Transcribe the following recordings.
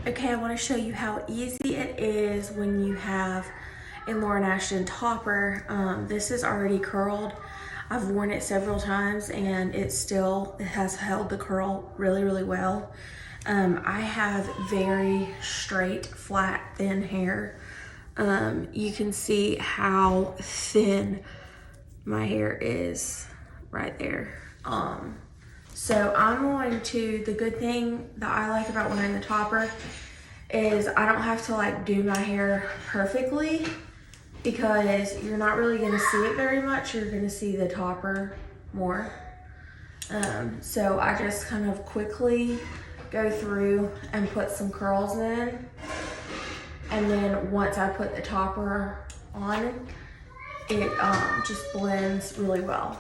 Okay, I want to show you how easy it is when you have a Lauren Ashtyn topper. This is already curled. I've worn it several times and it has held the curl really well. I have very straight, flat, thin hair. You can see how thin my hair is right there. So I'm going to, the good thing that I like about wearing the topper is I don't have to like do my hair perfectly because you're not really gonna see it very much. You're gonna see the topper more. So I just kind of quickly go through and put some curls in. And then once I put the topper on, it just blends really well.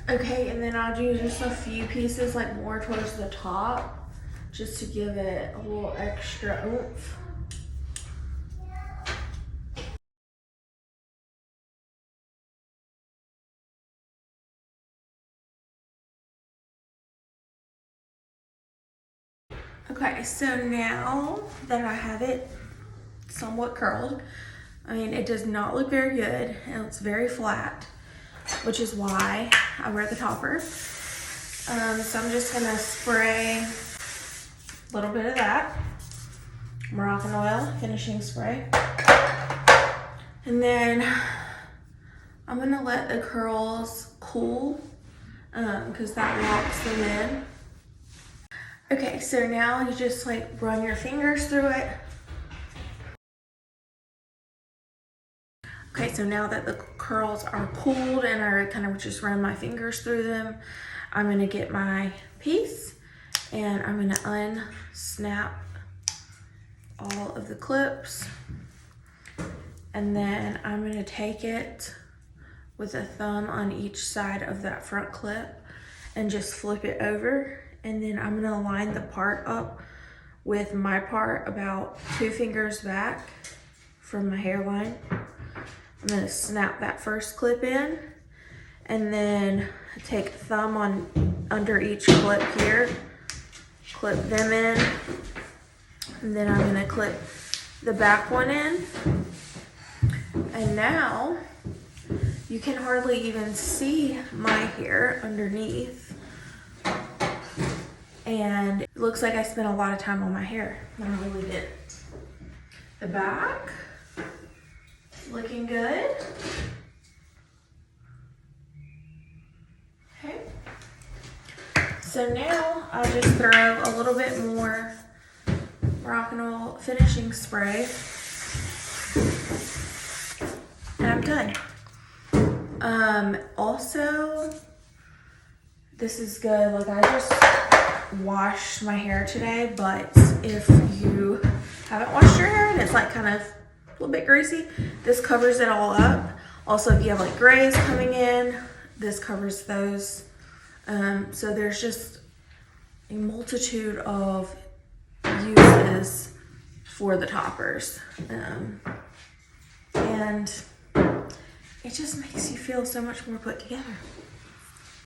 Okay, and then I'll do just a few pieces like more towards the top just to give it a little extra oomph. Okay, so now that I have it somewhat curled, I mean, it does not look very good and it's very flat, which is why I wear the topper. So I'm just gonna spray a little bit of that Moroccan oil finishing spray. And then I'm gonna let the curls cool because that locks them in. Okay, so now you just like run your fingers through it. Okay, so now that the curls are cooled and I kind of just run my fingers through them, I'm gonna get my piece and I'm gonna unsnap all of the clips. And then I'm gonna take it with a thumb on each side of that front clip and just flip it over. And then I'm gonna line the part up with my part about 2 fingers back from my hairline. I'm gonna snap that first clip in and then take a thumb on under each clip here, clip them in, and then I'm gonna clip the back one in. And now you can hardly even see my hair underneath. And it looks like I spent a lot of time on my hair. I really didn't. The back, looking good. Okay. So now I'll just throw a little bit more Moroccan oil finishing spray. And I'm done. Also, this is good. Like I just washed my hair today, but if you haven't washed your hair and it's like kind of a little bit greasy, this covers it all up. Also, if you have like grays coming in, this covers those. So there's just a multitude of uses for the toppers. And it just makes you feel so much more put together.